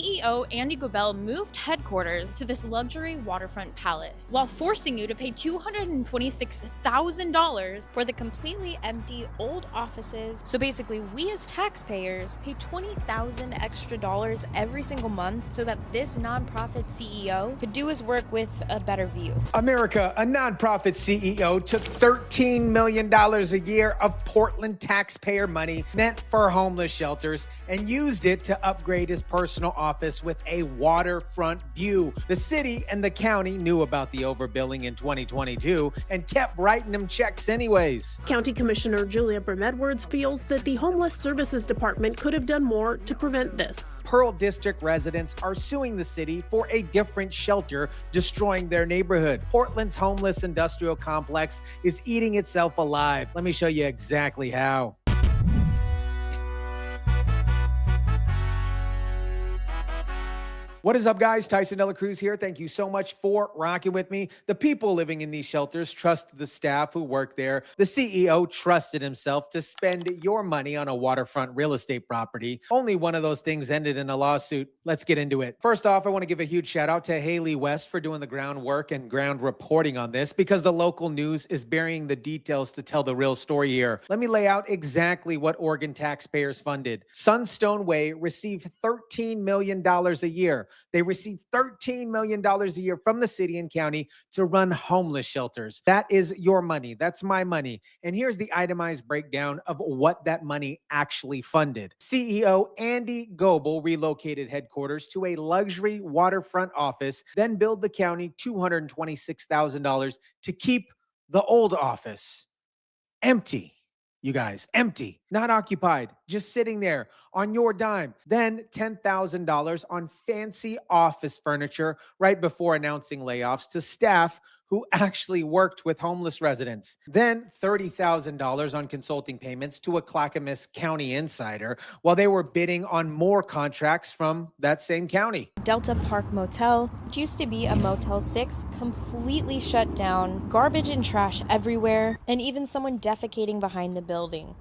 CEO Andy Goebel moved headquarters to this luxury waterfront palace while forcing you to pay $226,000 for the completely empty old offices. So basically, we as taxpayers pay $20,000 extra dollars every single month so that this nonprofit CEO could do his work with a better view. America, a nonprofit CEO took $13 million a year of Portland taxpayer money meant for homeless shelters and used it to upgrade his personal office with a waterfront view. The city and the county knew about the overbilling in 2022 and kept writing him checks anyways. County Commissioner Julia Brim-Edwards feels that the Homeless Services Department could have done more to prevent this. Pearl District residents are suing the city for a different shelter destroying their neighborhood. Portland's homeless industrial complex is eating itself alive. Let me show you exactly how. What is up, guys? Tyson DeLaCruz here. Thank you so much for rocking with me. The people living in these shelters trust the staff who work there. The CEO trusted himself to spend your money on a waterfront real estate property. Only one of those things ended in a lawsuit. Let's get into it. First off, I want to give a huge shout out to Haley West for doing the groundwork and ground reporting on this because the local news is burying the details to tell the real story here. Let me lay out exactly what Oregon taxpayers funded. Sunstone Way received $13 million a year. They received $13 million a year from the city and county to run homeless shelters. That is your money. That's my money. And here's the itemized breakdown of what that money actually funded. CEO Andy Goebel relocated headquarters to a luxury waterfront office, then billed the county $226,000 to keep the old office empty. You guys, empty, not occupied, just sitting there on your dime. Then $10,000 on fancy office furniture right before announcing layoffs to staff who actually worked with homeless residents. Then $30,000 on consulting payments to a Clackamas County insider while they were bidding on more contracts from that same county. Delta Park Motel, which used to be a Motel 6, completely shut down, garbage and trash everywhere, and even someone defecating behind the building.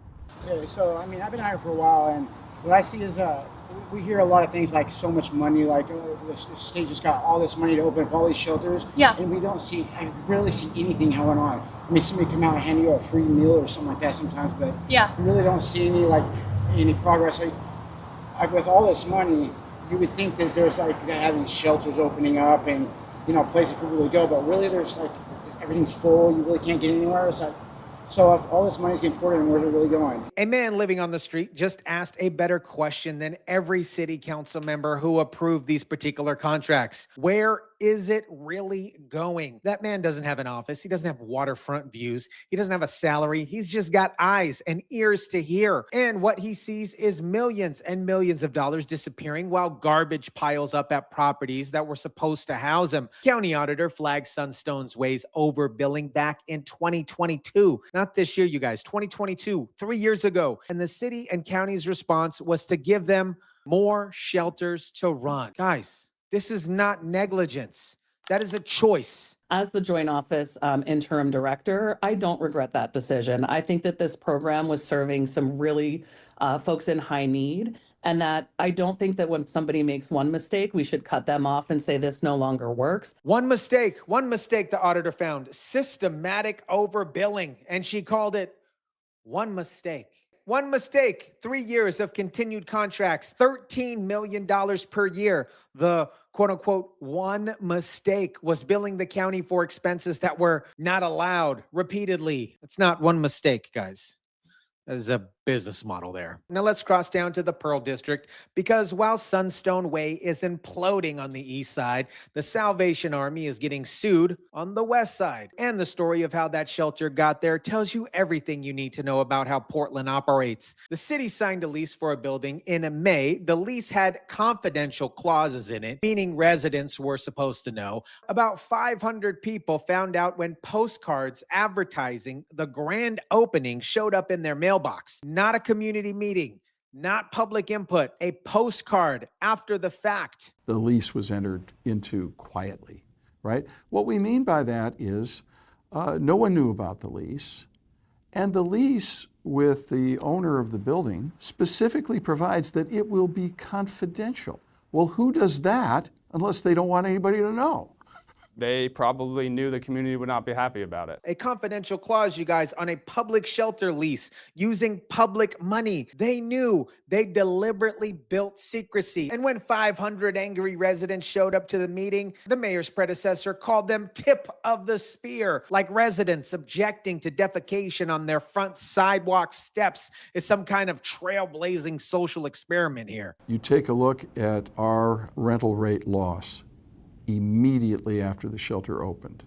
Okay, so I've been here for a while, and what I see is we hear a lot of things like so much money, like the state just got all this money to open up all these shelters. Yeah. And I rarely see anything going on. Somebody come out and hand you a free meal or something like that sometimes, but yeah, you really don't see any progress. With all this money, you would think that there's they have these shelters opening up and places for people to go, but really there's everything's full. You really can't get anywhere. So if all this money is getting poured in, where's it really going? A man living on the street just asked a better question than every city council member who approved these particular contracts. Where is it really going? That man doesn't have an office. He doesn't have waterfront views. He doesn't have a salary. He's just got eyes and ears to hear. And what he sees is millions and millions of dollars disappearing while garbage piles up at properties that were supposed to house him. County auditor flagged Sunstone's Way's overbilling back in 2022. Not this year, you guys, 2022, 3 years ago. And the city and county's response was to give them more shelters to run. Guys, this is not negligence. That is a choice. As the Joint Office interim director, I don't regret that decision. I think that this program was serving some really folks in high need, and that I don't think that when somebody makes one mistake, we should cut them off and say this no longer works. One mistake, the auditor found: systematic overbilling, and she called it one mistake. One mistake, 3 years of continued contracts, $13 million per year. The quote unquote one mistake was billing the county for expenses that were not allowed repeatedly. It's not one mistake, guys. That is a business model there. Now let's cross down to the Pearl District, because while Sunstone Way is imploding on the east side, the Salvation Army is getting sued on the west side. And the story of how that shelter got there tells you everything you need to know about how Portland operates. The city signed a lease for a building in May. The lease had confidential clauses in it, meaning residents were supposed to know. About 500 people found out when postcards advertising the grand opening showed up in their mailbox. Not a community meeting, not public input, a postcard after the fact. The lease was entered into quietly, right? What we mean by that is no one knew about the lease, and the lease with the owner of the building specifically provides that it will be confidential. Well, who does that unless they don't want anybody to know? They probably knew the community would not be happy about it. A confidential clause, you guys, on a public shelter lease using public money. They knew. They deliberately built secrecy. And when 500 angry residents showed up to the meeting, the mayor's predecessor called them tip of the spear, like residents objecting to defecation on their front sidewalk steps is some kind of trailblazing social experiment here. You take a look at our rental rate loss immediately after the shelter opened,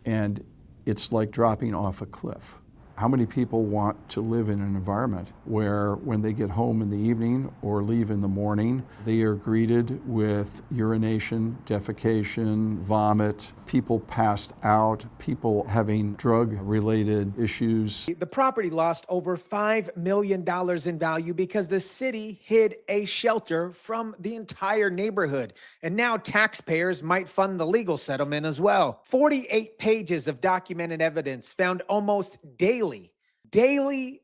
and it's like dropping off a cliff. How many people want to live in an environment where when they get home in the evening or leave in the morning, they are greeted with urination, defecation, vomit, people passed out, people having drug-related issues? The property lost over $5 million in value because the city hid a shelter from the entire neighborhood. And now taxpayers might fund the legal settlement as well. 48 pages of documented evidence found almost daily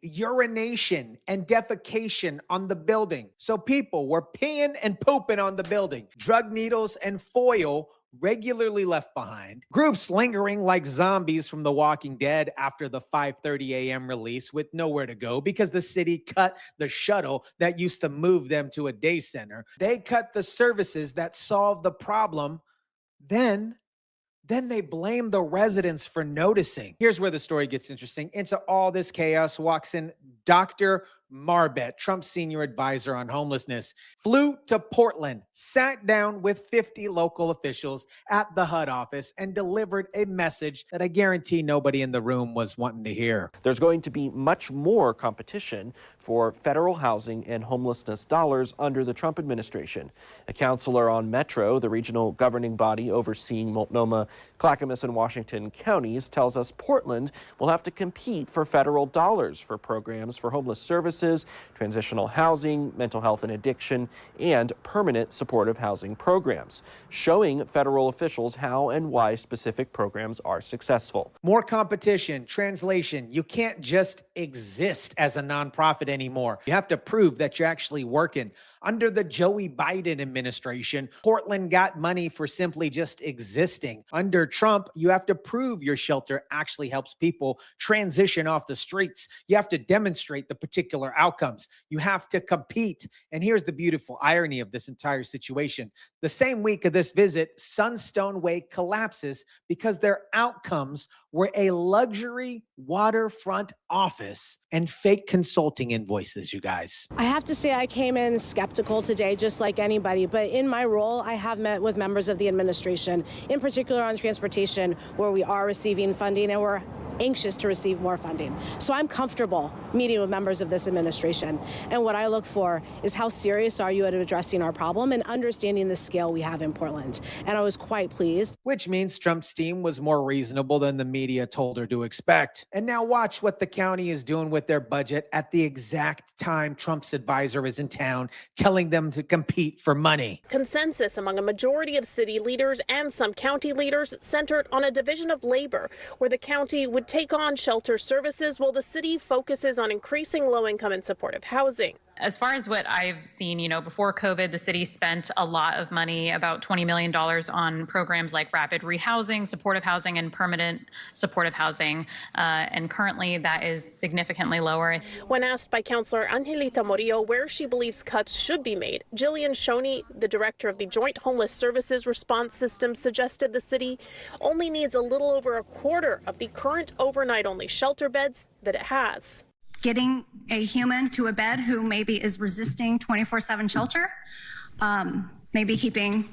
urination and defecation on the building. So people were peeing and pooping on the building. Drug needles and foil regularly left behind. Groups lingering like zombies from The Walking Dead after the 5:30 a.m. release with nowhere to go because the city cut the shuttle that used to move them to a day center. They cut the services that solved the problem. Then they blame the residents for noticing. Here's where the story gets interesting. Into all this chaos walks in Dr. Marbet, Trump's senior advisor on homelessness, flew to Portland, sat down with 50 local officials at the HUD office, and delivered a message that I guarantee nobody in the room was wanting to hear. There's going to be much more competition for federal housing and homelessness dollars under the Trump administration. A counselor on Metro, the regional governing body overseeing Multnomah, Clackamas, and Washington counties, tells us Portland will have to compete for federal dollars for programs for homeless services, transitional housing, mental health and addiction, and permanent supportive housing programs, showing federal officials how and why specific programs are successful. More competition, translation. You can't just exist as a nonprofit anymore. You have to prove that you're actually working. Under the Joey Biden administration, Portland got money for simply just existing. Under Trump, you have to prove your shelter actually helps people transition off the streets. You have to demonstrate the particular outcomes. You have to compete. And here's the beautiful irony of this entire situation. The same week of this visit, Sunstone Way collapses because their outcomes were a luxury waterfront office and fake consulting invoices, you guys. I have to say I came in skeptical today, just like anybody, but in my role, I have met with members of the administration, in particular on transportation, where we are receiving funding and we're anxious to receive more funding. So I'm comfortable meeting with members of this administration. And what I look for is how serious are you at addressing our problem and understanding the scale we have in Portland. And I was quite pleased. Which means Trump's team was more reasonable than the media told her to expect. And now watch what the county is doing with their budget at the exact time Trump's advisor is in town telling them to compete for money. Consensus among a majority of city leaders and some county leaders centered on a division of labor, where the county would take on shelter services while the city focuses on increasing low-income and supportive housing. As far as what I've seen, before COVID, the city spent a lot of money, about $20 million on programs like rapid rehousing, supportive housing, and permanent supportive housing. And currently that is significantly lower. When asked by Councilor Angelita Murillo where she believes cuts should be made, Jillian Shoney, the director of the Joint Homeless Services Response System, suggested the city only needs a little over a quarter of the current overnight-only shelter beds that it has. Getting a human to a bed who maybe is resisting 24/7 shelter, maybe keeping,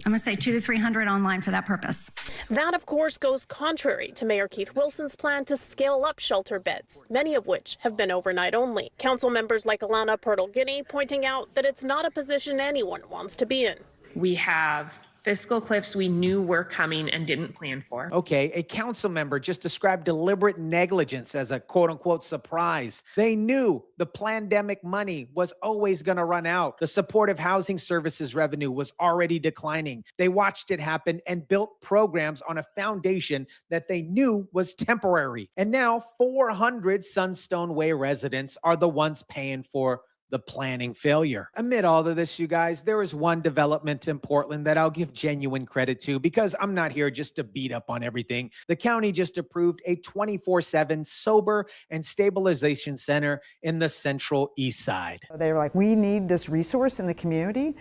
I'm gonna say 200 to 300 online for that purpose. That, of course, goes contrary to Mayor Keith Wilson's plan to scale up shelter beds, many of which have been overnight only. Council members like Alana Purtle-Guinea pointing out that it's not a position anyone wants to be in. We have fiscal cliffs we knew were coming and didn't plan for. Okay, a council member just described deliberate negligence as a quote-unquote surprise. They knew the pandemic money was always going to run out. The supportive housing services revenue was already declining. They watched it happen and built programs on a foundation that they knew was temporary. And now 400 Sunstone Way residents are the ones paying for the planning failure. Amid all of this, you guys, there is one development in Portland that I'll give genuine credit to because I'm not here just to beat up on everything. The county just approved a 24/7 sober and stabilization center in the Central East Side. They were like, we need this resource in the community.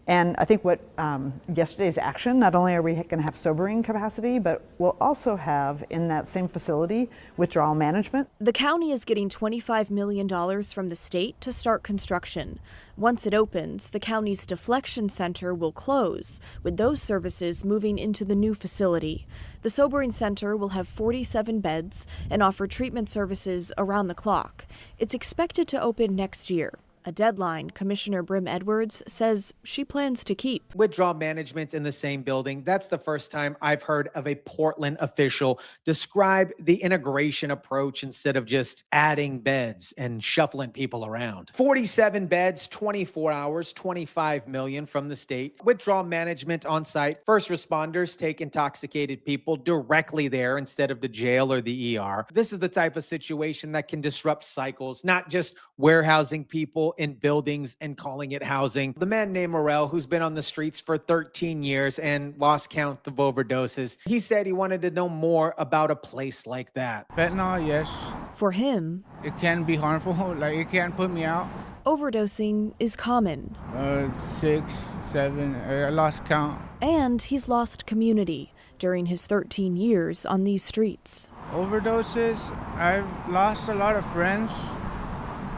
And I think what yesterday's action, not only are we going to have sobering capacity, but we'll also have in that same facility withdrawal management. The county is getting $25 million from the state to start construction. Once it opens, the county's deflection center will close, with those services moving into the new facility. The sobering center will have 47 beds and offer treatment services around the clock. It's expected to open next year. A deadline Commissioner Brim Edwards says she plans to keep. Withdrawal management in the same building. That's the first time I've heard of a Portland official describe the integration approach instead of just adding beds and shuffling people around. 47 beds, 24 hours, $25 million from the state. Withdrawal management on site. First responders take intoxicated people directly there instead of the jail or the ER. This is the type of situation that can disrupt cycles, not just warehousing people in buildings and calling it housing. The man named Morel, who's been on the streets for 13 years and lost count of overdoses, he said he wanted to know more about a place like that. Fentanyl, yes. For him, it can be harmful. Like, it can put me out. Overdosing is common. 6, 7, I lost count. And he's lost community during his 13 years on these streets. Overdoses, I've lost a lot of friends.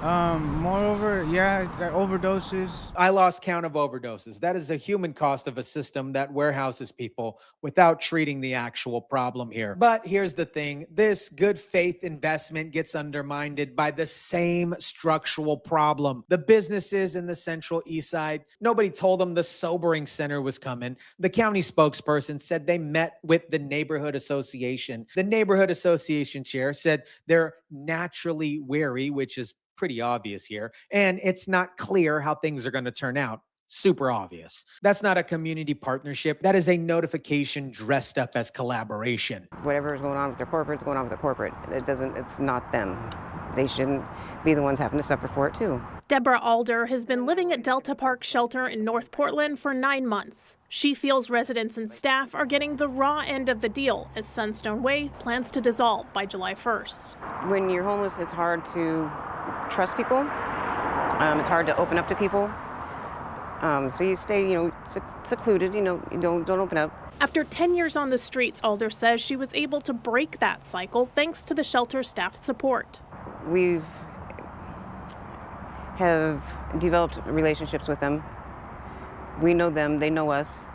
Moreover, the overdoses. I lost count of overdoses. That is a human cost of a system that warehouses people without treating the actual problem here. But here's the thing. This good faith investment gets undermined by the same structural problem. The businesses in the Central East Side, nobody told them the sobering center was coming. The county spokesperson said they met with the neighborhood association. The neighborhood association chair said they're naturally wary, which is pretty obvious here, and it's not clear how things are going to turn out. Super obvious. That's not a community partnership. That is a notification dressed up as collaboration. Whatever is going on with their corporate is going on with the corporate. It's not them. They shouldn't be the ones having to suffer for it too. Deborah Alder has been living at Delta Park Shelter in North Portland for 9 months. She feels residents and staff are getting the raw end of the deal as Sunstone Way plans to dissolve by July 1st. When you're homeless, it's hard to trust people. It's hard to open up to people. So you stay, secluded, you don't open up. After 10 years on the streets, Alder says she was able to break that cycle thanks to the shelter staff's support. We have developed relationships with them. We know them, they know us.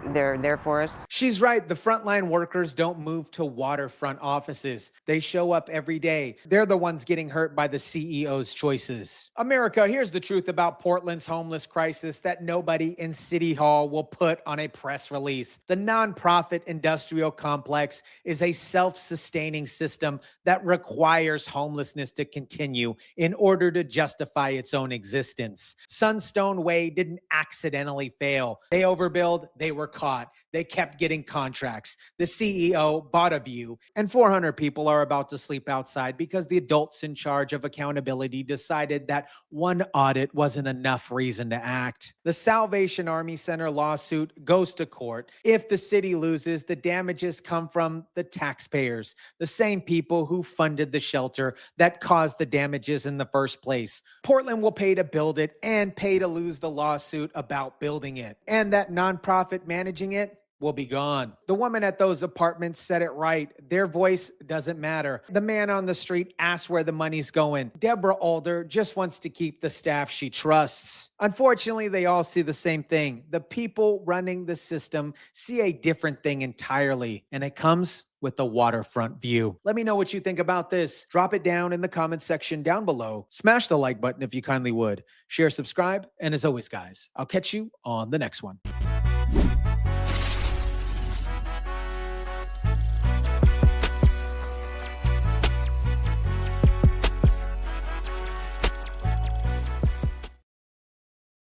They're there for us. She's right. The frontline workers don't move to Waterfront offices. They show up every day. They're the ones getting hurt by the CEO's choices. America, here's the truth about Portland's homeless crisis that nobody in City Hall will put on a press release. The nonprofit industrial complex is a self-sustaining system that requires homelessness to continue in order to justify its own existence. Sunstone Way didn't accidentally fail. They overbilled. They were caught. They kept getting contracts. The CEO bought a view, and 400 people are about to sleep outside because the adults in charge of accountability decided that one audit wasn't enough reason to act. The Salvation Army Center lawsuit goes to court. If the city loses, the damages come from the taxpayers, the same people who funded the shelter that caused the damages in the first place. Portland will pay to build it and pay to lose the lawsuit about building it. And that nonprofit managing it will be gone. The woman at those apartments said it right. Their voice doesn't matter. The man on the street asks where the money's going. Deborah Alder just wants to keep the staff she trusts. Unfortunately, they all see the same thing. The people running the system see a different thing entirely, and it comes with the waterfront view. Let me know what you think about this. Drop it down in the comments section down below. Smash the like button if you kindly would. Share, subscribe, and as always, guys, I'll catch you on the next one.